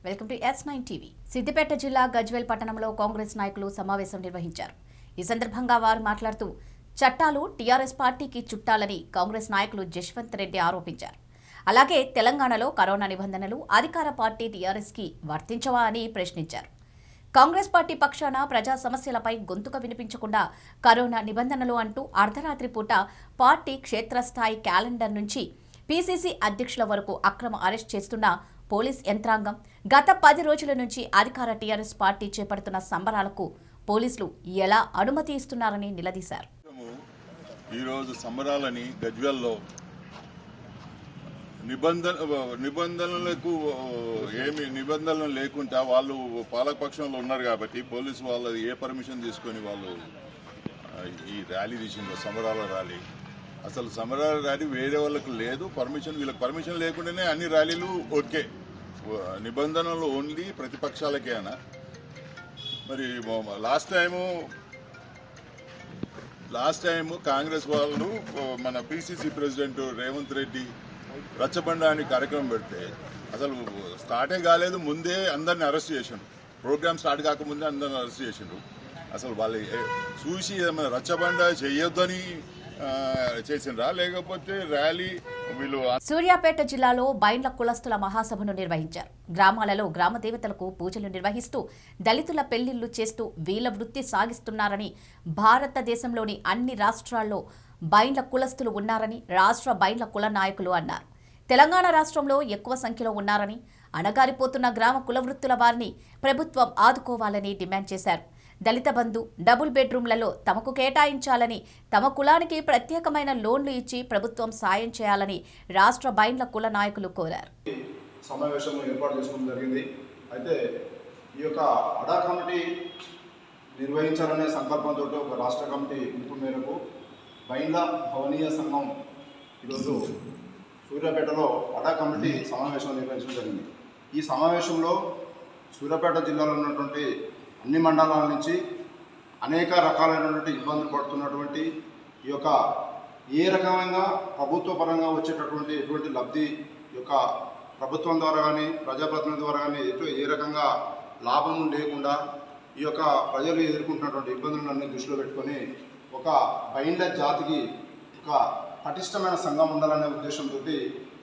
Welcome to S9 TV. Siddipet జిల్లా గజ్వేల్ పట్టణంలో కాంగ్రెస్ నాయకులు సమావేశం నిర్వహించారు. ఈ సందర్భంగా వారు మాట్లాడుతూ చట్టాలు టీఆర్ఎస్ పార్టీకి చుట్టాలని కాంగ్రెస్ నాయకులు జశ్వంత్ రెడ్డి ఆరోపించారు. అలాగే తెలంగాణలో కరోనా నిబంధనలు అధికార పార్టీ టీఆర్ఎస్కి వర్తించవా అని ప్రశ్నించారు. కాంగ్రెస్ పార్టీ పక్షాన ప్రజా సమస్యలపై గొంతుక వినిపించకుండా కరోనా నిబంధనలు అంటూ అర్ధరాత్రి పూట పార్టీ క్షేత్రస్థాయి క్యాలెండర్ నుంచి పీసీసీ అధ్యక్షుల వరకు అక్రమ అరెస్ట్ చేస్తున్న పోలీస్ యంత్రాంగం గత 10 రోజుల నుంచి అధికార టీఆర్ఎస్ పార్టీ చేపడుతున్న సంబరాలకు పోలీసులు ఎలా అనుమతి ఇస్తున్నారని నిలదీశారు. ఈరోజు సంబరాలని గజ్వేల్లో నిబంధనలకు ఏమి నిబంధనలు లేకుండా వాళ్ళు పాలకపక్షంలో ఉన్నారు కాబట్టి పోలీసు వాళ్ళు ఏ పర్మిషన్ తీసుకొని వాళ్ళు ఈ ర్యాలీ తీసిందో సంబరాల ర్యాలీ. అసలు సమరాల ర్యాలీ వేరే వాళ్ళకు లేదు పర్మిషన్, వీళ్ళకి పర్మిషన్ లేకుండానే అన్ని ర్యాలీలు ఓకే. నిబంధనలు ఓన్లీ ప్రతిపక్షాలకేనా? మరి లాస్ట్ టైము కాంగ్రెస్ వాళ్ళు మన పిసిసి ప్రెసిడెంట్ రేవంత్ రెడ్డి రచ్చబండ అని కార్యక్రమం పెడితే అసలు స్టార్టే కాలేదు, ముందే అందరిని అరెస్ట్ చేసిండు. ప్రోగ్రామ్ స్టార్ట్ కాకముందే అందరిని అరెస్ట్ చేసిండు. అసలు వాళ్ళు చూసి ఏమైనా రచ్చబండ చేయొద్దని చేసిండ్రా లేకపోతే ర్యాలీ? సూర్యాపేట జిల్లాలో బైండ్ల కులస్తుల మహాసభను నిర్వహించారు. గ్రామాలలో గ్రామ దేవతలకు పూజలు నిర్వహిస్తూ దళితుల పెళ్లిళ్లు చేస్తూ వీళ్ల వృత్తి సాగిస్తున్నారని, భారతదేశంలోని అన్ని రాష్ట్రాల్లో బైండ్ల కులస్తులు ఉన్నారని రాష్ట్ర బైండ్ల కుల నాయకులు అన్నారు. తెలంగాణ రాష్ట్రంలో ఎక్కువ సంఖ్యలో ఉన్నారని, అణగారిపోతున్న గ్రామ కుల వృత్తుల వారిని ప్రభుత్వం ఆదుకోవాలని డిమాండ్ చేశారు. దళిత బంధు, డబుల్ బెడ్రూమ్లలో తమకు కేటాయించాలని, తమ కులానికి ప్రత్యేకమైన లోన్లు ఇచ్చి ప్రభుత్వం సాయం చేయాలని రాష్ట్ర బైండ్ల కుల నాయకులు కోరారు. సమావేశం ఏర్పాటు చేసుకోవడం జరిగింది. అయితే ఈ యొక్క అడా కమిటీ నిర్వహించాలనే సంకల్పంతో ఒక రాష్ట్ర కమిటీ పిలుపు మేరకు బైండ్ల భవనీయ సంఘం ఈరోజు సూర్యాపేటలో అడా కమిటీ సమావేశం నిర్వహించడం జరిగింది. ఈ సమావేశంలో సూర్యాపేట జిల్లాలో ఉన్నటువంటి అన్ని మండలాల నుంచి అనేక రకాలైనటువంటి ఇబ్బందులు పడుతున్నటువంటి ఈ యొక్క ఏ రకమైన ప్రభుత్వ పరంగా వచ్చేటటువంటి ఎటువంటి లబ్ధి ఈ యొక్క ప్రభుత్వం ద్వారా కానీ ప్రజాప్రతినిధుల ద్వారా కానీ ఏ రకంగా లాభం లేకుండా ఈ యొక్క ప్రజలు ఎదుర్కొంటున్నటువంటి ఇబ్బందులన్నీ దృష్టిలో పెట్టుకొని ఒక బైండ్ల జాతికి ఒక పటిష్టమైన సంఘం ఉండాలనే ఉద్దేశంతో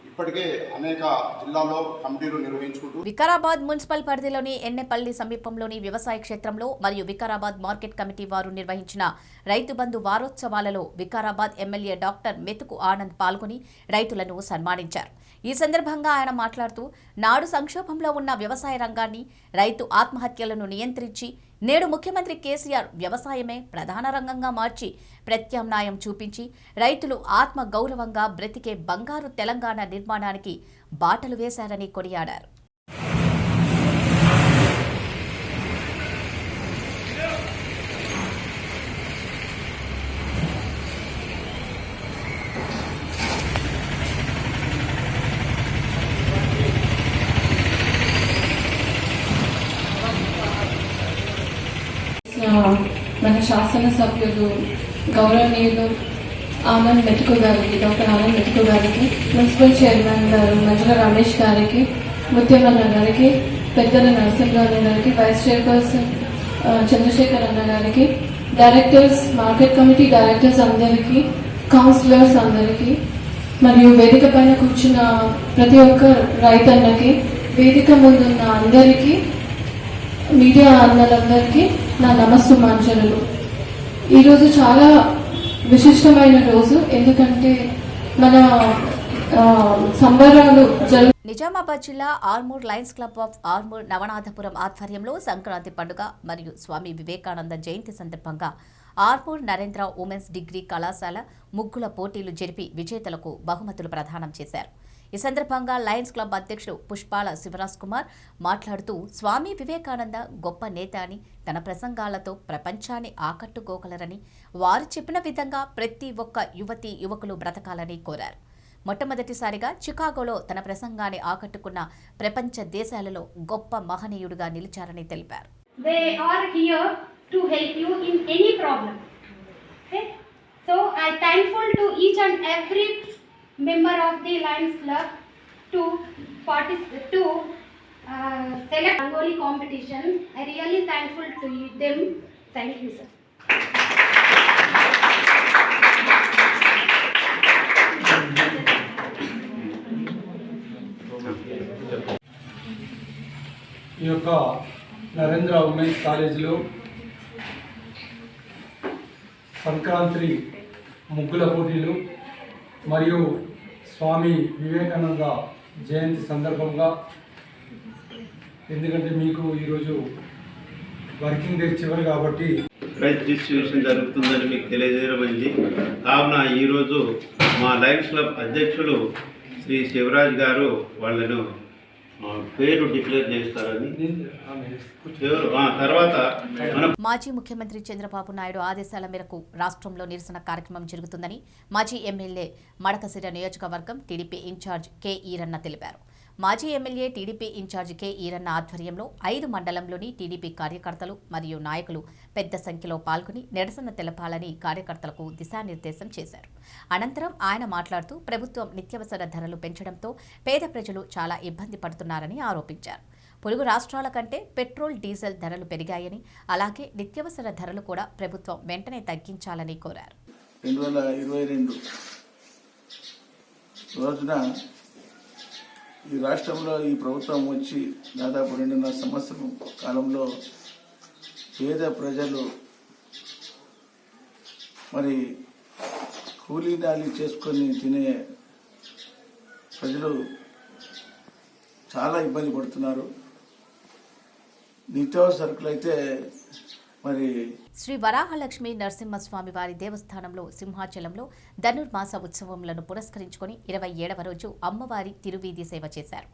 ఇప్పటికే అనేక జిల్లాల్లో కమిటీలు నిర్వహించుకుంటూ వికారాబాద్ మున్సిపల్ పరిధిలోని ఎన్నెపల్లి సమీపంలోని వ్యవసాయ క్షేత్రంలో మరియు వికారాబాద్ మార్కెట్ కమిటీ వారు నిర్వహించిన రైతు బంధు వారోత్సవాలలో వికారాబాద్ ఎమ్మెల్యే డాక్టర్ మెతుకు ఆనంద్ పాల్గొని రైతులను సన్మానించారు. ఈ సందర్భంగా ఆయన మాట్లాడుతూ నాడు సంక్షోభంలో ఉన్న వ్యవసాయ రంగాన్ని, రైతు ఆత్మహత్యలను నియంత్రించి నేడు ముఖ్యమంత్రి కేసీఆర్ వ్యవసాయమే ప్రధాన రంగంగా మార్చి ప్రత్యామ్నాయం చూపించి రైతులు ఆత్మ గౌరవంగా బ్రతికే బంగారు తెలంగాణ నిర్మాణానికి బాటలు వేశారని కొనియాడారు. మన శాసనసభ్యులు గౌరవనీయులు ఆనంద్ మెతుకు గారికి, డాక్టర్ ఆనంద్ మెతుకు గారికి, మున్సిపల్ చైర్మన్ గారు మంజుల రమేష్ గారికి, ముత్యమన్న గారికి, పెద్దల నరసింహరావు గారికి, వైస్ చైర్పర్సన్ చంద్రశేఖర్ అన్న గారికి, డైరెక్టర్స్, మార్కెట్ కమిటీ డైరెక్టర్స్ అందరికీ, కౌన్సిలర్స్ అందరికీ, మరియు వేదిక పైన కూర్చున్న ప్రతి ఒక్క రైతన్నకి, వేదిక ముందున్న అందరికీ, మీడియా అన్నలందరికీ నా నమస్సుమాంజలు. ఈరోజు చాలా విశిష్టమైన రోజు, ఎందుకంటే మన సంబరాలు నిజామాబాద్ జిల్లా Armoor Lions club of Armoor Navanathapuram ఆధ్వర్యంలో సంక్రాంతి పండుగ మరియు స్వామి వివేకానంద జయంతి సందర్భంగా ఆర్మూర్ నరేంద్ర ఉమెన్స్ డిగ్రీ కళాశాల ముగ్గుల పోటీలు జరిపి విజేతలకు బహుమతులు ప్రదానం చేశారు. ఈ సందర్భంగా లయన్స్ క్లబ్ అధ్యక్షుడు పుష్పాల శివరాజ్ కుమార్ మాట్లాడుతూ స్వామి వివేకానంద గొప్ప నేత అని, తన ప్రసంగాలతో ప్రపంచాన్ని ఆకట్టుకోగలరని, వారు చెప్పిన విధంగా ప్రతి ఒక్క యువతీ యువకులు బ్రతకాలని కోరారు. మొట్టమొదటిసారిగా చికాగోలో తన ప్రసంగాన్ని ఆకట్టుకున్న ప్రపంచ దేశాలలో గొప్ప మహనీయుడిగా నిలిచారని తెలిపారు. member of the Lions Club to select Rangoli competition. I really thankful to them. Thank you, sir. ఈ యొక్క నరేంద్ర ఉమెన్స్ కాలేజీలో సంక్రాంతి ముగ్గుల పోటీలు మరియు స్వామి వివేకానంద జయంతి సందర్భంగా, ఎందుకంటే మీకు ఈరోజు వర్కింగ్ డే చివరి కాబట్టి ప్రైజ్ డిస్ట్రిబ్యూషన్ జరుగుతుందని మీకు తెలియజేయమైంది. కావున ఈరోజు మా లయన్స్ క్లబ్ అధ్యక్షులు శ్రీ శివరాజ్ గారు వాళ్ళను పేరు డిక్లేర్ చేస్తారని తర్వాత మాజీ ముఖ్యమంత్రి చంద్రబాబు నాయుడు ఆదేశాల మేరకు రాష్ట్రంలో నిరసన కార్యక్రమం జరుగుతుందని మాజీ ఎమ్మెల్యే మడకశిర నియోజకవర్గం టీడీపీ ఇన్ఛార్జ్ కె ఈరన్న తెలిపారు. మాజీ MLA TDP incharge K Eeranna ఆధ్వర్యంలో 5 మండలంలోని టీడీపీ కార్యకర్తలు మరియు నాయకులు పెద్ద సంఖ్యలో పాల్గొని నిరసన తెలపాలని కార్యకర్తలకు దిశానిర్దేశం చేశారు. అనంతరం ఆయన మాట్లాడుతూ ప్రభుత్వం నిత్యావసర ధరలు పెంచడంతో పేద ప్రజలు చాలా ఇబ్బంది పడుతున్నారని ఆరోపించారు. పొరుగు రాష్ట్రాల కంటే పెట్రోల్, డీజిల్ ధరలు పెరిగాయని, అలాగే నిత్యావసర ధరలు కూడా ప్రభుత్వం వెంటనే తగ్గించాలని కోరారు. 2022 రోజున ఈ రాష్ట్రంలో ఈ ప్రభుత్వం వచ్చి దాదాపు 2.5 సంవత్సరం కాలంలో పేద ప్రజలు మరి కూలీ నాలి చేసుకొని తినే ప్రజలు చాలా ఇబ్బంది పడుతున్నారు. నిత్యావసర సరుకులు అయితే మరి శ్రీ వరాహలక్ష్మి నరసింహస్వామి వారి దేవస్థానంలో సింహాచలంలో ధనుర్మాస ఉత్సవములను పురస్కరించుకొని 27వ రోజు అమ్మవారి తిరువీధి సేవ చేశారు.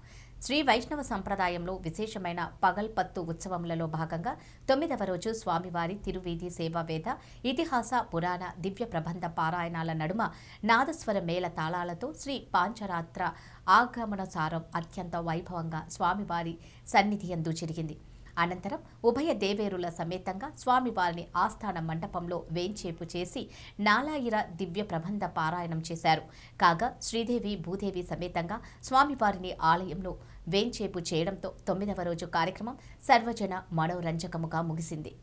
శ్రీ వైష్ణవ సంప్రదాయంలో విశేషమైన పగల్పత్తు ఉత్సవములలో భాగంగా 9వ రోజు స్వామివారి తిరువీధి సేవ వేద ఇతిహాస పురాణ దివ్య ప్రబంధ పారాయణాల నడుమ నాదస్వర మేళ తాళాలతో శ్రీ పాంచరాత్ర ఆగమనసారం అత్యంత వైభవంగా స్వామివారి సన్నిధి యందు జరిగింది. అనంతరం ఉభయ దేవేరుల సమేతంగా స్వామివారిని ఆస్థాన మండపంలో వేంచేపు చేసి నాలాయిర దివ్య ప్రబంధ పారాయణం చేశారు. కాగా శ్రీదేవి భూదేవి సమేతంగా స్వామివారిని ఆలయంలో వేంచేపు చేయడంతో 9వ రోజు కార్యక్రమం సర్వజన మనోరంజకముగా ముగిసింది.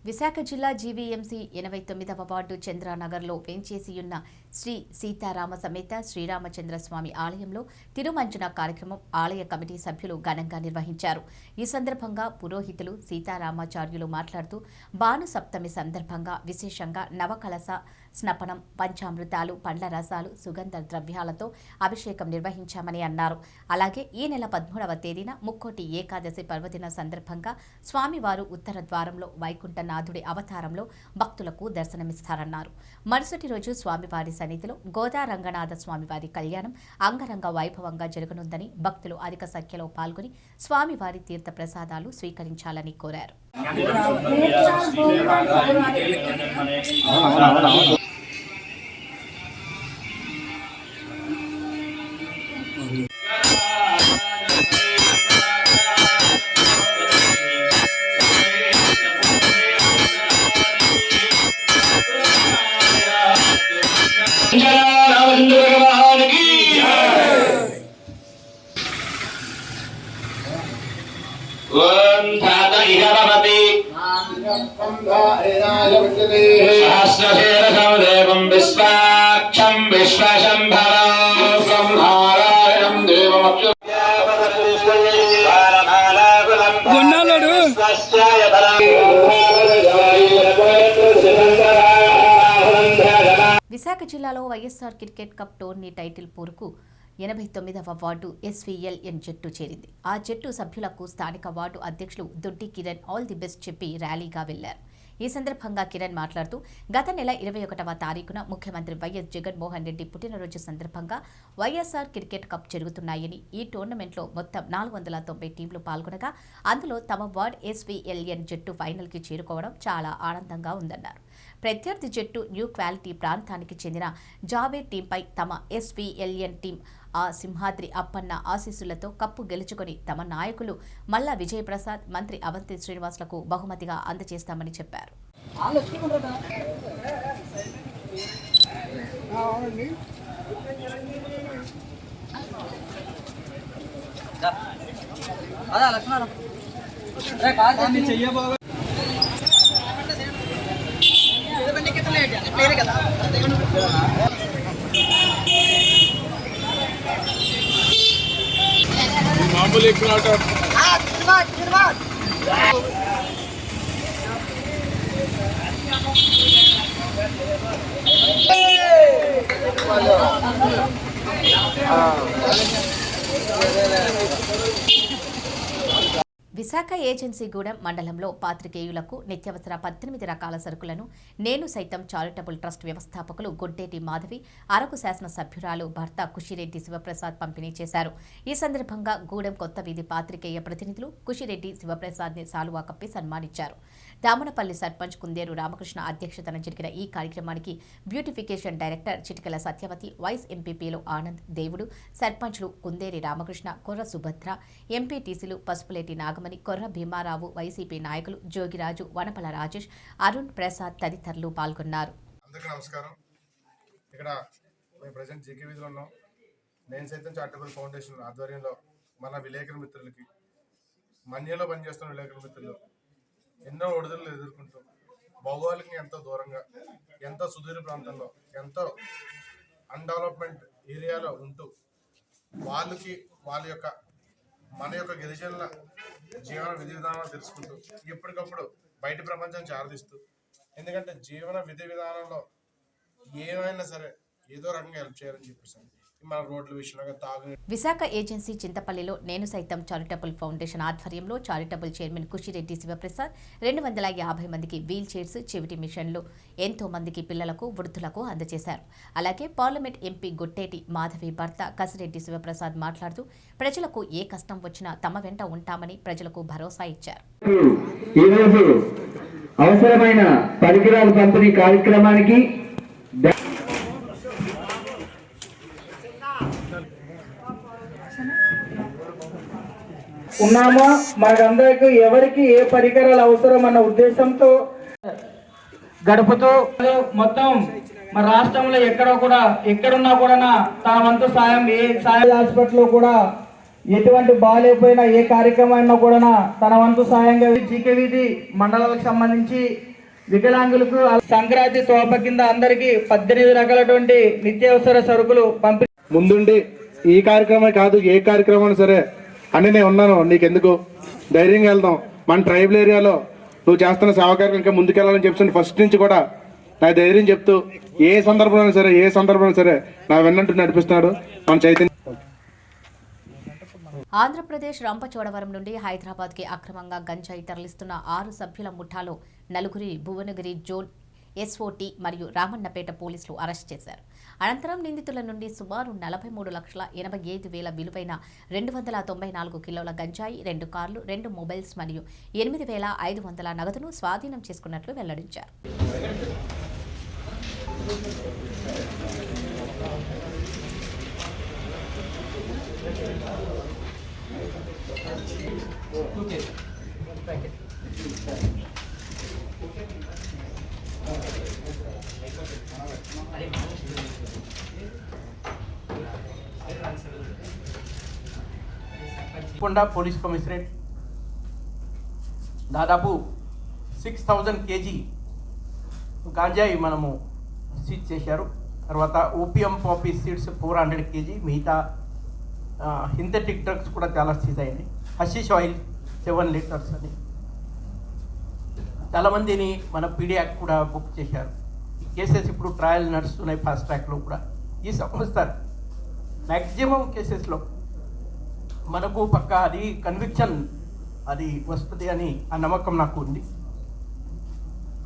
విశాఖ జిల్లా జీవీఎంసీ 89వ వార్డు చంద్రానగర్లో వేంచేసియున్న శ్రీ సీతారామ సమేత శ్రీరామచంద్ర స్వామి ఆలయంలో తిరుమంజన కార్యక్రమం ఆలయ కమిటీ సభ్యులు ఘనంగా నిర్వహించారు. ఈ సందర్భంగా పురోహితులు సీతారామాచార్యులు మాట్లాడుతూ భాను సప్తమి సందర్భంగా విశేషంగా నవకలశ స్నపనం, పంచామృతాలు, పండ్ల రసాలు, సుగంధ ద్రవ్యాలతో అభిషేకం నిర్వహించామని అన్నారు. అలాగే ఈ నెల 13వ తేదీన ముక్కోటి ఏకాదశి పర్వదిన సందర్భంగా స్వామివారు ఉత్తర ద్వారంలో వైకుంఠనాథుడి అవతారంలో భక్తులకు దర్శనమిస్తారన్నారు. మరుసటి రోజు స్వామివారి సన్నిధిలో గోదా రంగనాథ స్వామివారి కళ్యాణం అంగరంగ వైభవంగా జరగనుందని భక్తులు అధిక సంఖ్యలో పాల్గొని స్వామివారి తీర్థ ప్రసాదాలు స్వీకరించాలని కోరారు. सहस्रशीर्षं विश्वाक्षं विश्वशंभरं ब्रह्मारायणं విశాఖ జిల్లాలో YSR cricket cup tourney title పోరుకు 89వ వార్డు SVLN జట్టు చేరింది. ఆ జట్టు సభ్యులకు స్థానిక వార్డు అధ్యక్షులు దొడ్డి కిరణ్ ఆల్ ది బెస్ట్ చెప్పి ర్యాలీగా వెళ్లారు. ఈ సందర్భంగా కిరణ్ మాట్లాడుతూ గత నెల 21వ తారీఖున ముఖ్యమంత్రి వైఎస్ జగన్మోహన్ రెడ్డి పుట్టినరోజు సందర్భంగా వైఎస్ఆర్ క్రికెట్ కప్ జరుగుతున్నాయని, ఈ టోర్నమెంట్లో మొత్తం 490 టీంలు పాల్గొనగా అందులో తమ వార్డ్ SVLN జట్టు ఫైనల్కి చేరుకోవడం చాలా ఆనందంగా ఉందన్నారు. ప్రత్యర్థి జట్టు న్యూ క్వాలిటీ ప్రాంతానికి చెందిన జావేద్ టీంపై తమ SVLN టీం ఆ సింహాద్రి అప్పన్న ఆశీస్సులతో కప్పు గెలుచుకొని తమ నాయకులు మల్లా విజయప్రసాద్, మంత్రి అవంతి శ్రీనివాసులకు బహుమతిగా అందజేస్తామని చెప్పారు. విశాఖ ఏజెన్సీగూడెం మండలంలో పాత్రికేయులకు నిత్యావసర 18 రకాల సరుకులను నేను సైతం చారిటబుల్ ట్రస్ట్ వ్యవస్థాపకులు గొడ్డేటి మాధవి, అరకు శాసనసభ్యురాలు భర్త కుషిరెడ్డి శివప్రసాద్ పంపిణీ చేశారు. ఈ సందర్భంగా గూడెం కొత్త వీధి పాత్రికేయ ప్రతినిధులు కుషిరెడ్డి శివప్రసాద్ని సాలువా కప్పి సన్మానించారు. దామనపల్లి సర్పంచ్ కుందేరు రామకృష్ణ అధ్యక్షతన జరిగిన ఈ కార్యక్రమానికి beautification director Chitikala Satyavathi, vice ఎంపీపీలు ఆనంద్, దేవుడు, సర్పంచ్లు కుందేరి రామకృష్ణ, కొర్ర సుభద్ర, ఎంపీటీసీలు పసుపులేటి నాగమణి, కొర్ర భీమారావు, వైసీపీ నాయకులు జోగిరాజు, వనపల రాజేష్, అరుణ్ ప్రసాద్ తదితరులు పాల్గొన్నారు. అందరికీ నమస్కారం. ఇక్కడ మేము ప్రజెంట్ జీకే వీధిలో ఉన్నాం. నేను సైతం చారిటబుల్ ఫౌండేషన్ ఆధ్వర్యంలో మన విలేకరు మిత్రులకి, మన్యలో పనిచేస్తున్న విలేకరు మిత్రులు ఎన్నో ఒడిదులు ఎదుర్కొంటూ భౌగోళికంగా ఎంతో దూరంగా, ఎంతో సుదూర ప్రాంతంలో, ఎంతో అన్డెవలప్మెంట్ ఏరియాలో ఉంటూ వాళ్ళకి వాళ్ళ యొక్క మన యొక్క గిరిజనుల జీవన విధి విధానాలు తెలుసుకుంటూ ఎప్పటికప్పుడు బయట ప్రపంచం చారదీస్తూ, ఎందుకంటే జీవన విధి విధానంలో ఏమైనా సరే ఏదో రకంగా హెల్ప్ చేయాలని చెప్పేసి మన రోడ్ల విషయంలో తాగు. విశాఖ ఏజెన్సీ చింతపల్లిలో నేను సైతం చారిటబుల్ ఫౌండేషన్ ఆధ్వర్యంలో చారిటబుల్ చైర్మన్ కుషిరెడ్డి శివప్రసాద్ 250 మందికి వీల్ చైర్స్, చెవిటి మిషన్లు, ఎంతో మందికి పిల్లలకు, వృద్ధులకు అందజేశారు. అలాగే పార్లమెంట్ ఎంపీ గొట్టేటి మాధవి భర్త కసిరెడ్డి శివప్రసాద్ మాట్లాడుతూ ప్రజలకు ఏ కష్టం వచ్చినా తమ వెంట ఉంటామని ప్రజలకు భరోసా ఇచ్చారు. అవసరమైన పరికరాల పంపిణీ కార్యక్రమానికి ఉన్నామో మనకందరికి ఎవరికి ఏ పరికరాలు అవసరం అన్న ఉద్దేశంతో గడుపుతూ మొత్తం మన రాష్ట్రంలో ఎక్కడున్నా కూడా తన వంతు సాయం, ఏ సాయం హాస్పిటల్లో కూడా ఎటువంటి బాగాలేకపోయినా ఏ కార్యక్రమం అయినా కూడా తన వంతు సాయంగా జీకే వీధి మండలాలకు సంబంధించి వికలాంగులకు సంక్రాంతి తోప కింద అందరికీ 18 రకాలటువంటి నిత్యావసర సరుకులు పంపిణీ ముందుండి ఈ కార్యక్రమమే కాదు ఏ కార్యక్రమం సరే అని నేను ఉన్నాను, నీకెందుకు ధైర్యంగా వెళ్దాం. మన ట్రైబల్ ఏరియాలో నువ్వు చేస్తున్న సేవా కార్యక్రమం ఇంకా ముందుకెళ్ళాలని చెప్తుంది. ఫస్ట్ నుంచి కూడా నా ధైర్యం చెప్తూ ఏ సందర్భంలో సరే నా వెన్నంటూ నడిపిస్తున్నాడు మన చైతన్య. ఆంధ్రప్రదేశ్ రంపచోడవరం నుండి హైదరాబాద్కి అక్రమంగా గంజాయి తరలిస్తున్న 6 సభ్యుల ముఠాలో 4 భువనగిరి జోన్ SOT మరియు రామన్నపేట పోలీసులు అరెస్ట్ చేశారు. అనంతరం నిందితుల నుండి సుమారు 43,85,000 విలువైన 294 కిలోల గంజాయి, 2 కార్లు, 2 మొబైల్స్ మరియు 8,500 నగదును స్వాధీనం చేసుకున్నట్లు వెల్లడించారు. కొండా పోలీస్ కమిషనరేట్ దాదాపు 6,000 kg గాంజాయి మనము సీజ్ చేశారు. తర్వాత ఓపియం పాపీ సీడ్స్ 400 kg, మిగతా సింథటిక్ డ్రగ్స్ కూడా చాలా సీజ్ అయ్యాయి. హషీష్ ఆయిల్ 7 లీటర్స్ అని చాలామందిని మన పీడియాక్ కూడా బుక్ చేశారు. ఈ కేసెస్ ఇప్పుడు ట్రయల్ నడుస్తున్నాయి ఫాస్ట్ ట్రాక్లో కూడా. ఈ సంస్థ మ్యాక్సిమం కేసెస్లో మనకు పక్కా అది కన్విక్షన్ అది వస్తుంది అని ఆ నమ్మకం నాకు ఉంది.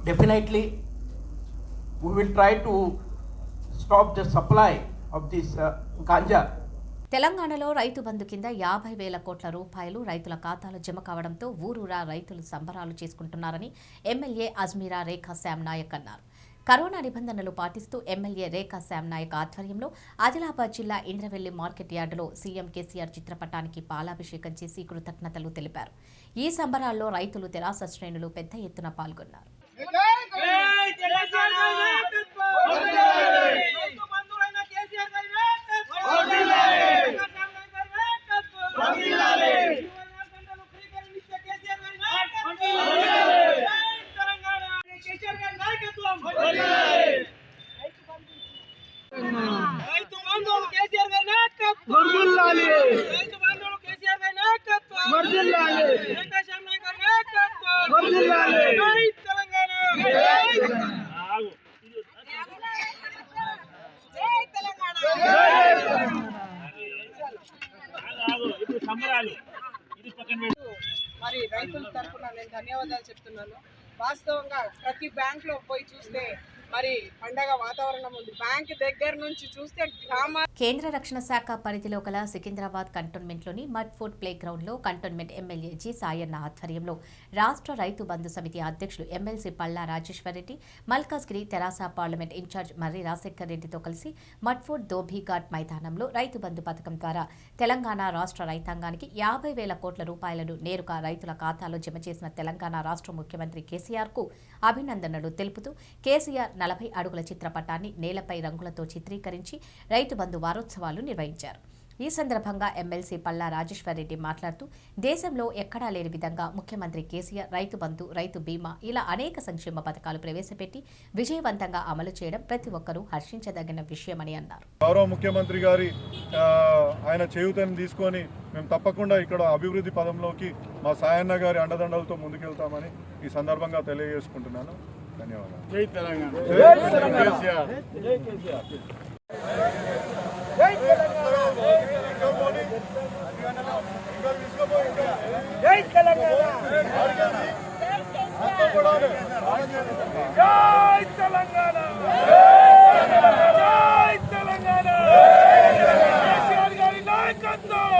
definitely we will try to stop the supply of this ganja. తెలంగాణలో రైతు బంధు కింద 50,000 కోట్ల రూపాయలు రైతుల ఖాతాలో జమ కావడంతో ఊరూరా రైతులు సంబరాలు చేసుకుంటున్నారని ఎమ్మెల్యే అజ్మీరా రేఖా శ్యామ్ నాయక్ అన్నారు. కరోనా నిబంధనలు పాటిస్తూ ఎమ్మెల్యే రేఖా శ్యామ్ నాయక్ ఆధ్వర్యంలో ఆదిలాబాద్ జిల్లా ఇంద్రవెల్లి మార్కెట్ యార్డులో సీఎం కేసీఆర్ చిత్రపటానికి పాలాభిషేకం చేసి కృతజ్ఞతలు తెలిపారు. ఈ సంబరాల్లో రైతులు తెరాస శ్రేణులు పెద్ద ఎత్తున పాల్గొన్నారు. మరి రైతుల తరఫున నేను ధన్యవాదాలు చెప్తున్నాను. వాస్తవంగా ప్రతి బ్యాంక్ లో పోయి చూస్తే మరి పండగ వాతావరణం ఉంది. బ్యాంక్ దగ్గర నుంచి చూస్తే కేంద్ర రక్షణ శాఖ పరిధిలో గల సికింద్రాబాద్ కంటోన్మెంట్లోని మడ్ ఫుడ్ ప్లే గ్రౌండ్లో కంటోన్మెంట్ ఎమ్మెల్యే జి సాయన్న ఆధ్వర్యంలో రాష్ట్ర రైతు బంధు సమితి అధ్యక్షులు ఎమ్మెల్సీ పల్లా రాజేశ్వరరెడ్డి, మల్కాజ్గిరి తెరాస పార్లమెంట్ ఇన్ఛార్జ్ మర్రి రాజశేఖర్ రెడ్డితో కలిసి మడ్ ఫుడ్ ధోబీఘాట్ మైదానంలో రైతు బంధు పథకం ద్వారా తెలంగాణ రాష్ట్ర రైతాంగానికి 50,000 కోట్ల రూపాయలను నేరుగా రైతుల ఖాతాలో జమ చేసిన తెలంగాణ రాష్ట్ర ముఖ్యమంత్రి కేసీఆర్కు అభినందనలు తెలుపుతూ కేసీఆర్ 40 అడుగుల చిత్రపటాన్ని నేలపై రంగులతో చిత్రీకరించి రైతు బంధు వారోత్సవాలు నిర్వహించారు. ఈ సందర్భంగా ఎమ్మెల్సీ పల్లా రాజేశ్వరరెడ్డి మాట్లాడుతూ దేశంలో ఎక్కడా లేని విధంగా ముఖ్యమంత్రి కేసీఆర్ రైతు బంధు, రైతు బీమా ఇలా అనేక సంక్షేమ పథకాలు ప్రవేశపెట్టి విజయవంతంగా అమలు చేయడం ప్రతి ఒక్కరూ హర్షించదగిన విషయమని అన్నారు. గౌరవ ముఖ్యమంత్రి గారి ఆయన చేయూతను తీసుకొని మేము తప్పకుండా ఇక్కడ అభివృద్ధి పదంలోకి మా సాయన్న గారి అండదండలతో ముందుకెళ్తామని ఈ సందర్భంగా తెలియజేసుకుంటున్నాను. ధన్యవాదాలు. జై తెలంగాణ. జై కేసీఆర్. జై కేసీఆర్. జై తెలంగాణ. జై తెలంగాణ. జై తెలంగాణ. జై తెలంగాణ. కేసీఆర్ గారి నాయకత్వం.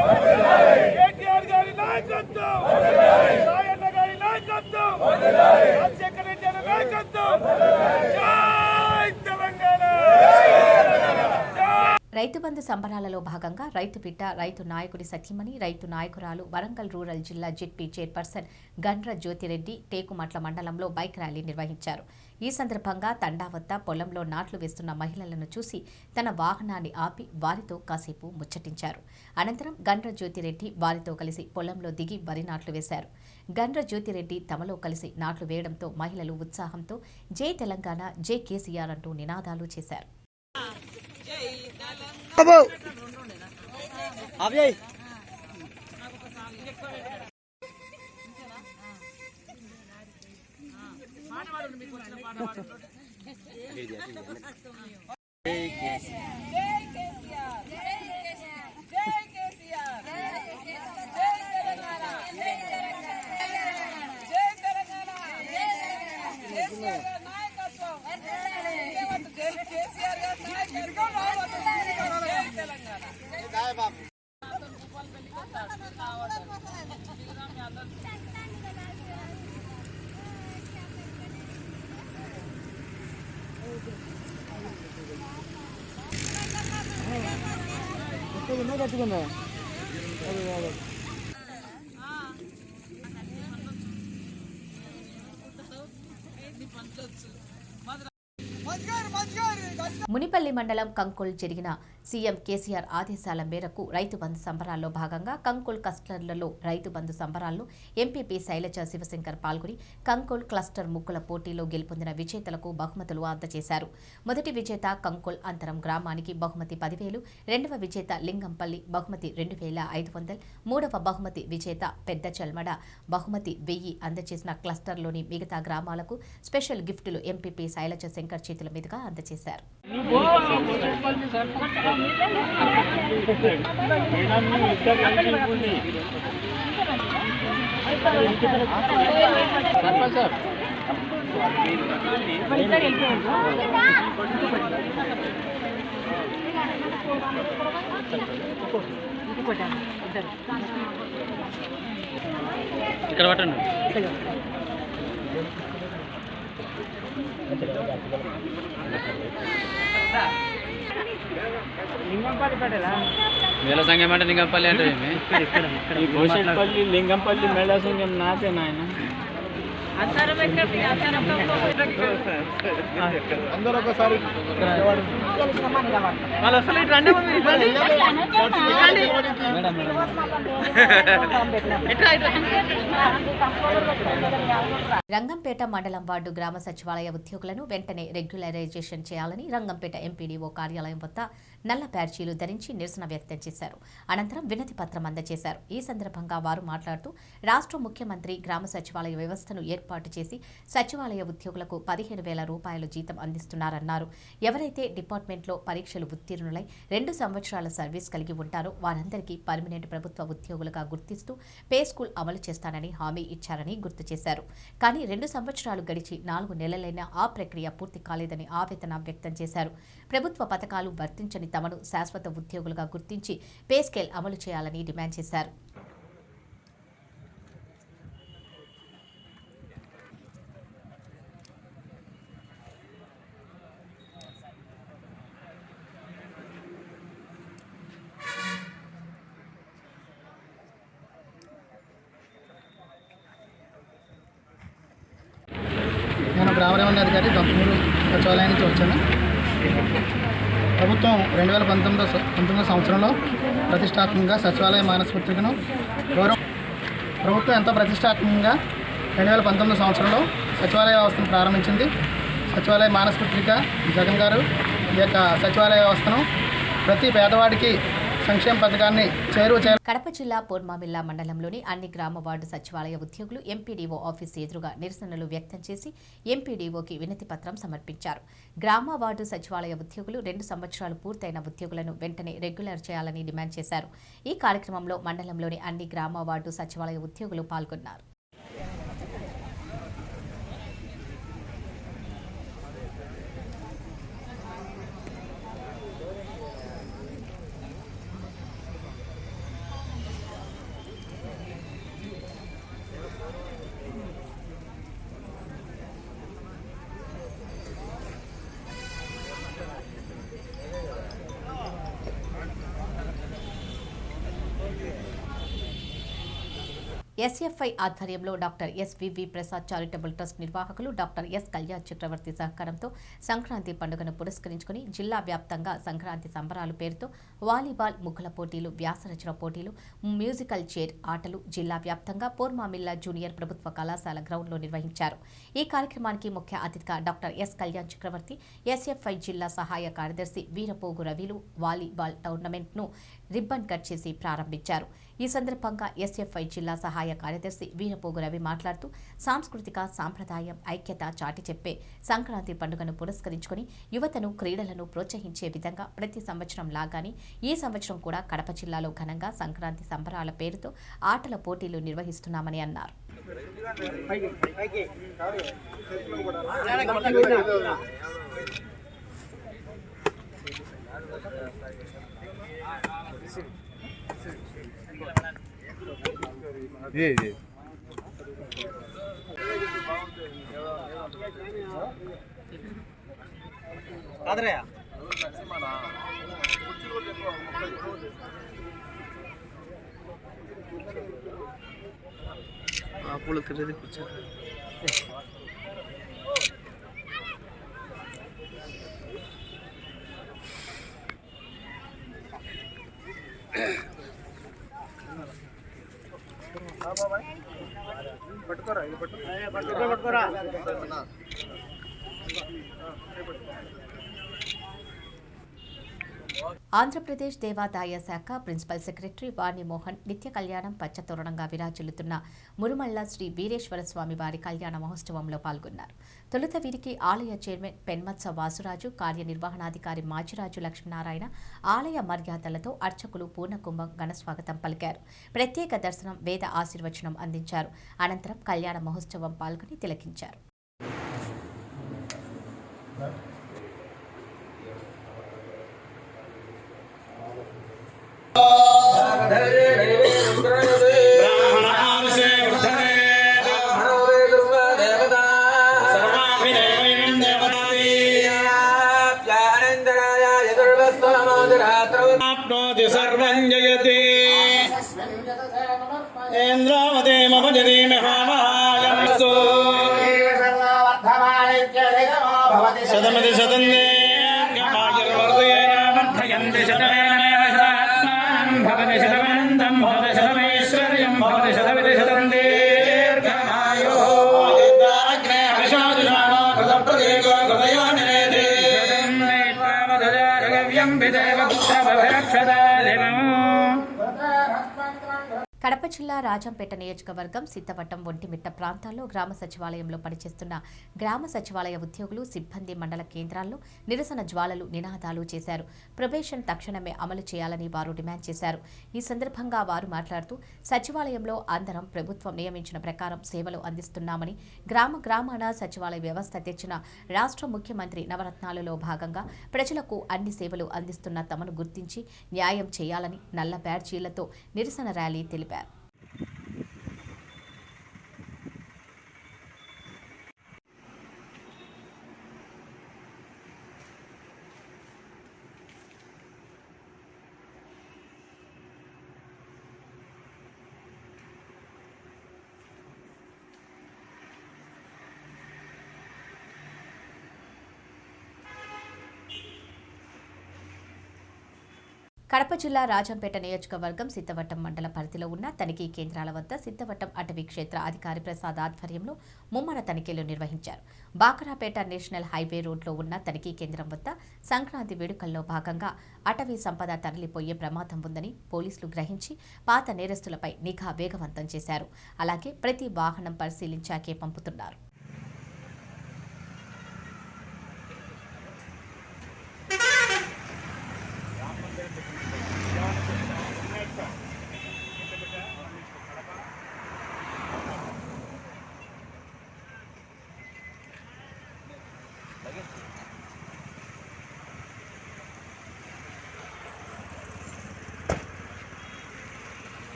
కేటీఆర్ గారి నాయకత్వం. సాయన్న గారి నాయకత్వం. రాజశేఖర్ రెడ్డి గారి నాయకత్వం. జై తెలంగాణ. రైతు బంధు సంబరాలలో భాగంగా రైతు బిడ్డ, రైతు నాయకుడి సతీమణి, రైతు నాయకురాలు వరంగల్ రూరల్ జిల్లా జెడ్పీ చైర్పర్సన్ గండ్ర జ్యోతిరెడ్డి టేకుమట్ల మండలంలో బైక్ ర్యాలీ నిర్వహించారు. ఈ సందర్భంగా తండా వద్ద పొలంలో నాట్లు వేస్తున్న మహిళలను చూసి తన వాహనాన్ని ఆపి వారితో కాసేపు ముచ్చటించారు. అనంతరం గండ్ర జ్యోతిరెడ్డి వారితో కలిసి పొలంలో దిగి వరి నాట్లు వేశారు. గండ్ర జ్యోతిరెడ్డి తమలో కలిసి నాట్లు వేయడంతో మహిళలు ఉత్సాహంతో జై తెలంగాణ, జై కేసీఆర్ అంటూ నినాదాలు చేశారు. మునిపల్లి మండలం కంకుల్ జరిగిన సీఎం కేసీఆర్ ఆదేశాల మేరకు రైతు బంధు సంబరాల్లో భాగంగా కంకుల్ క్లస్టర్లలో రైతు బంధు సంబరాల్లో ఎంపీపీ శైలజ శివశంకర్ పాల్గొని కంకుల్ క్లస్టర్ ముగ్గుల పోటీలో గెలుపొందిన విజేతలకు బహుమతులు అందజేశారు. మొదటి విజేత కంకుల్ అంతరం గ్రామానికి బహుమతి 10,000, రెండవ విజేత లింగంపల్లి బహుమతి 2,500, మూడవ బహుమతి విజేత పెద్ద చల్మడ బహుమతి 1,000 అందజేసిన క్లస్టర్లోని మిగతా గ్రామాలకు స్పెషల్ గిఫ్టులు ఎంపీపీ శైలజ శంకర్ చేతుల మీదుగా అందజేశారు. ఇక్కడ పట్టండి. మేళ సంఘం అంటే లింగంపల్లి అంటే లింగంపల్లి మేళ సంఘం నాదే నాయన. అందరూ ఒకసారి రంగంపేట మండలం వార్డు గ్రామ సచివాలయ ఉద్యోగులను వెంటనే రెగ్యులరైజేషన్ చేయాలని రంగంపేట ఎంపీడీఓ కార్యాలయం వద్ద నల్ల బ్యాడ్జీలు ధరించి నిరసన వ్యక్తం చేశారు. అనంతరం వినతి పత్రం అందజేశారు. ఈ సందర్భంగా వారు మాట్లాడుతూ రాష్ట్ర ముఖ్యమంత్రి గ్రామ సచివాలయ వ్యవస్థను ఏర్పాటు చేసి సచివాలయ ఉద్యోగులకు 15,000 రూపాయలు జీతం అందిస్తున్నారన్నారు. ఎవరైతే డిపార్ట్మెంట్లో పరీక్షలు ఉత్తీర్ణులై 2 సంవత్సరాల సర్వీస్ కలిగి ఉంటారో వారందరికీ పర్మనెంట్ ప్రభుత్వ ఉద్యోగులుగా గుర్తిస్తూ పే స్కూల్ అమలు చేస్తానని హామీ ఇచ్చారని గుర్తు చేశారు. కానీ 2 సంవత్సరాలు గడిచి 4 నెలలైనా ఆ ప్రక్రియ పూర్తి కాలేదని ఆవేదన వ్యక్తం చేశారు. ప్రభుత్వ పథకాలు వర్తించని తమను శాశ్వత ఉద్యోగులుగా గుర్తించి పే స్కేల్ అమలు చేయాలని డిమాండ్ చేశారు. నేను గ్రామ రెవెన్యూ అధికారి గంపమూరు సచివాలయం నుంచి వచ్చాను. ప్రభుత్వం 2019 సంవత్సరంలో ప్రతిష్టాత్మకంగా సచివాలయ మానస్పత్రికను ప్రభుత్వం ఎంతో ప్రతిష్టాత్మకంగా 2019 సంవత్సరంలో సచివాలయ వ్యవస్థను ప్రారంభించింది. సచివాలయ మానస్పత్రిక జగన్ గారు ఈ యొక్క సచివాలయ వ్యవస్థను ప్రతి పేదవాడికి సంక్షేమ పథకాన్ని చేరువ చేయాలి. కడప జిల్లా పోర్మామిల్లా మండలంలోని అన్ని గ్రామ వార్డు సచివాలయ ఉద్యోగులు ఎంపీడీఓ ఆఫీస్ ఎదురుగా నిరసనలు వ్యక్తం చేసి ఎంపీడీఓకి వినతి పత్రం సమర్పించారు. గ్రామ వార్డు సచివాలయ ఉద్యోగులు 2 సంవత్సరాలు పూర్తయిన ఉద్యోగులను వెంటనే రెగ్యులర్ చేయాలని డిమాండ్ చేశారు. ఈ కార్యక్రమంలో మండలంలోని అన్ని గ్రామ వార్డు సచివాలయ ఉద్యోగులు పాల్గొన్నారు. ఎస్ఎఫ్ఐ ఆధ్వర్యంలో doctor SVV Prasad charitable trust నిర్వాహకులు డాక్టర్ ఎస్ కళ్యాణ్ చక్రవర్తి సహకారంతో సంక్రాంతి పండుగను పురస్కరించుకుని జిల్లా వ్యాప్తంగా సంక్రాంతి సంబరాలు పేరుతో వాలీబాల్, ముగ్గుల పోటీలు, వ్యాసరచన పోటీలు, మ్యూజికల్ చైర్ ఆటలు జిల్లా వ్యాప్తంగా పోర్మామిల్లా జూనియర్ ప్రభుత్వ కళాశాల గ్రౌండ్లో నిర్వహించారు. ఈ కార్యక్రమానికి ముఖ్య అతిథిగా డాక్టర్ ఎస్ కళ్యాణ్ చక్రవర్తి, ఎస్ఎఫ్ఐ జిల్లా సహాయ కార్యదర్శి వీరపోగు రవిలు వాలీబాల్ టోర్నమెంట్ను రిబ్బన్ కట్ చేసి ప్రారంభించారు. ఈ సందర్భంగా ఎస్ఎఫ్ఐ జిల్లా సహాయ కార్యదర్శి వీరపోగు రవి మాట్లాడుతూ సాంస్కృతిక సాంప్రదాయం, ఐక్యత చాటి చెప్పే సంక్రాంతి పండుగను పురస్కరించుకుని యువతను క్రీడలను ప్రోత్సహించే విధంగా ప్రతి సంవత్సరం లాగానే ఈ సంవత్సరం కూడా కడప జిల్లాలో ఘనంగా సంక్రాంతి సంబరాల పేరుతో ఆటల పోటీలు నిర్వహిస్తున్నామని అన్నారు. ఆంధ్రప్రదేశ్ దేవాదాయ శాఖ ప్రిన్సిపల్ సెక్రటరీ వాణిమోహన్ నిత్య కళ్యాణం పచ్చతోరణంగా విరాజిల్లుతున్న మురుమళ్ళ శ్రీ వీరేశ్వర స్వామి వారి కళ్యాణ మహోత్సవంలో పాల్గొన్నారు. తొలుత వీరికి ఆలయ చైర్మన్ పెన్మత్స వాసురాజు, కార్యనిర్వహణాధికారి మాచిరాజు లక్ష్మీనారాయణ ఆలయ మర్యాదలతో అర్చకులు పూర్ణకుంభం ఘనస్వాగతం పలికారు. ప్రత్యేక దర్శనం, వేద ఆశీర్వచనం అందించారు. అనంతరం కళ్యాణ మహోత్సవం పాల్గొని తిలకించారు. सर्वं जयते इंद्रावते मम जने महामायमसो शतमति शतन्ने वर्धयन्ति शतमेव शतात्मानं भवति शतमनन्तं भवति शतमैश्वर्यं भवति शतमिति शतं दीर्घमायुः अग्ने हविषादिशानो कृतप्रदेको कृतयो निरेति शतं नेत्रावधजारगव्यं विदेव కడప జిల్లా రాజంపేట నియోజకవర్గం సిద్ధవటం ఒంటిమిట్ట ప్రాంతాల్లో గ్రామ సచివాలయంలో పనిచేస్తున్న గ్రామ సచివాలయ ఉద్యోగులు సిబ్బంది మండల కేంద్రాల్లో నిరసన జ్వాలలు నినాదాలు చేశారు. ప్రొబేషన్ తక్షణమే అమలు చేయాలని వారు డిమాండ్ చేశారు. ఈ సందర్భంగా వారు మాట్లాడుతూ సచివాలయంలో అందరం ప్రభుత్వం నియమించిన ప్రకారం సేవలు అందిస్తున్నామని, గ్రామాన సచివాలయ వ్యవస్థ తెచ్చిన రాష్ట్ర ముఖ్యమంత్రి నవరత్నాలలో భాగంగా ప్రజలకు అన్ని సేవలు అందిస్తున్న తమను గుర్తించి న్యాయం చేయాలని నల్ల బ్యాడ్జీలతో నిరసన ర్యాలీ తెలిపారు. కడప జిల్లా రాజంపేట నియోజకవర్గం సిద్ధవటం మండల పరిధిలో ఉన్న తనిఖీ కేంద్రాల వద్ద సిద్ధవటం అటవీ క్షేత్ర అధికారి ప్రసాద్ ఆధ్వర్యంలో ముమ్మర తనిఖీలు నిర్వహించారు. బాకరాపేట నేషనల్ హైవే రోడ్లో ఉన్న తనిఖీ కేంద్రం వద్ద సంక్రాంతి వేడుకల్లో భాగంగా అటవీ సంపద తరలిపోయే ప్రమాదం ఉందని పోలీసులు గ్రహించి పాత నేరస్తులపై నిఘా వేగవంతం చేశారు. అలాగే ప్రతి వాహనం పరిశీలించాకే పంపుతున్నారు.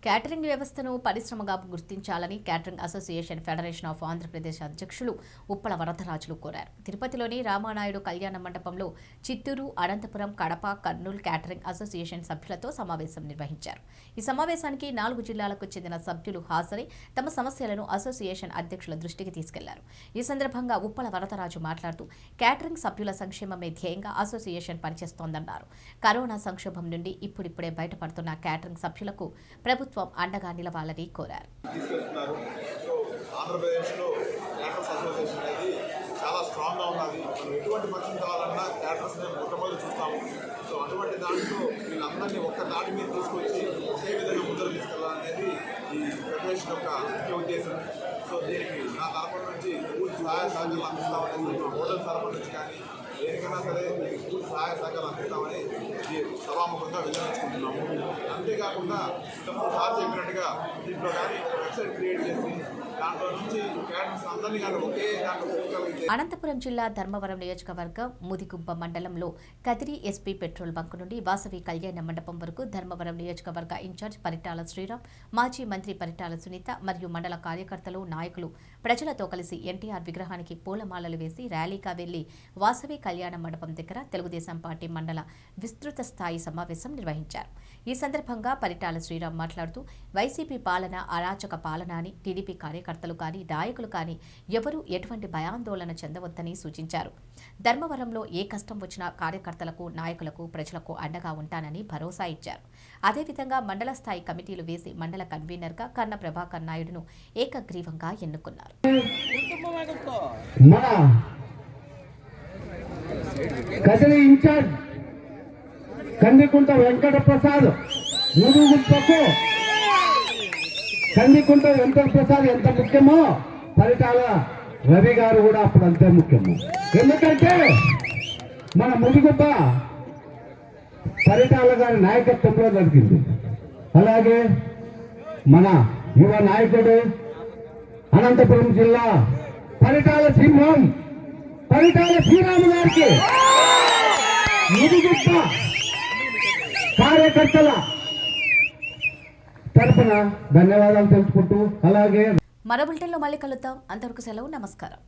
క్యాటరింగ్ వ్యవస్థను పరిశ్రమగా గుర్తించాలని catering association federation of Andhra Pradesh అధ్యక్షులు ఉప్పల వరదరాజులు కోరారు. తిరుపతిలోని రామానాయుడు కళ్యాణ మండపంలో చిత్తూరు, అనంతపురం, కడప, కర్నూలు క్యాటరింగ్ అసోసియేషన్ సభ్యులతో సమావేశం నిర్వహించారు. ఈ సమావేశానికి 4 జిల్లాలకు చెందిన సభ్యులు హాజరై తమ సమస్యలను అసోసియేషన్ అధ్యక్షుల దృష్టికి తీసుకెళ్లారు. ఈ సందర్భంగా ఉప్పల వరదరాజు మాట్లాడుతూ క్యాటరింగ్ సభ్యుల సంక్షేమమే ధ్యేయంగా అసోసియేషన్ పనిచేస్తోందన్నారు. కరోనా సంక్షోభం నుండి ఇప్పుడిప్పుడే బయటపడుతున్న క్యాటరింగ్ సభ్యులకు ప్రభుత్వం అండగా నిలవాలని కోరారు. ఆంధ్రప్రదేశ్లో క్యాటర్స్ అసోసియేషన్ అనేది చాలా స్ట్రాంగ్గా ఉన్నది. మనం ఎటువంటి ఫంక్షన్ కావాలన్నా క్యాటర్స్ మొట్టమొదటి చూస్తాము. సో అటువంటి దాంట్లో వీళ్ళందరినీ ఒక్క దాటి మీద తీసుకొచ్చి ఒకే విధంగా ముందర తీసుకెళ్లాలనేది ఈ ఫెడరేషన్ యొక్క ముఖ్య ఉద్దేశం. సో దీనికి నా తరఫు నుంచి పూర్తి సహాయ సహకారాలు అందిస్తామనేది మా హోటల్ తరఫు నుంచి కానీ దేనికైనా సరే పూర్తి సహాయ సహకారాలు అందిస్తామని సభాముఖంగా విన్నవించుకుంటున్నాము. అంతేకాకుండా ఇంతకుముందు సార్ చెప్పినట్టుగా దీంట్లో కానీ వెబ్సైట్ క్రియేట్ చేసి దాంట్లో నుంచి క్యాటర్స్ అందరినీ కానీ ఒకే దాంట్లో. అనంతపురం జిల్లా ధర్మవరం నియోజకవర్గం ముదిగుబ్బ మండలంలో కదిరి ఎస్పీ పెట్రోల్ బంక్ నుండి వాసవి కళ్యాణ మండపం వరకు ధర్మవరం నియోజకవర్గ ఇన్ఛార్జ్ పరిటాల శ్రీరామ్, మాజీ మంత్రి పరిటాల సునీత మరియు మండల కార్యకర్తలు, నాయకులు ప్రజలతో కలిసి ఎన్టీఆర్ విగ్రహానికి పూలమాలలు వేసి ర్యాలీగా వెళ్లి వాసవి కళ్యాణ మండపం దగ్గర తెలుగుదేశం పార్టీ మండల విస్తృత స్థాయి సమావేశం నిర్వహించారు. ఈ సందర్భంగా పరిటాల శ్రీరామ్ మాట్లాడుతూ వైసీపీ పాలన అరాచక పాలన అని, టీడీపీ కార్యకర్తలు కానీ నాయకులు కానీ ఎవరూ ఎటువంటి భయాందోళన చెందవద్దని సూచించారు. ధర్మవరంలో ఏ కష్టం వచ్చినా కార్యకర్తలకు, నాయకులకు, ప్రజలకు అండగా ఉంటానని భరోసా ఇచ్చారు. అదేవిధంగా మండల స్థాయి కమిటీలు వేసి మండల కన్వీనర్గా కన్న ప్రభాకర్ నాయుడును ఏకగ్రీవంగా ఎన్నుకున్నారు. కదిలి ఇన్ఛార్జ్ కందికుంట వెంకట ప్రసాద్ ముదుగుప్పకు కందికుంట వెంకట ప్రసాద్ ఎంత ముఖ్యమో పరిటాల రవి గారు కూడా అప్పుడు అంతే ముఖ్యము. ఎందుకంటే మన ముదుగుప్ప పరిటాల గారి నాయకత్వంలో జరిగింది. అలాగే మన యువ నాయకుడు అనంతపురం జిల్లా పరిటాల సింహం పరిటాల శ్రీరాము గారికి ముదుగుప్ప కార్యకర్తల తరపున ధన్యవాదాలు తెలుసుకుంటూ అలాగే మరో బులెటిన్లో మళ్ళీ కలుద్దాం. అంతవరకు సెలవు. నమస్కారం.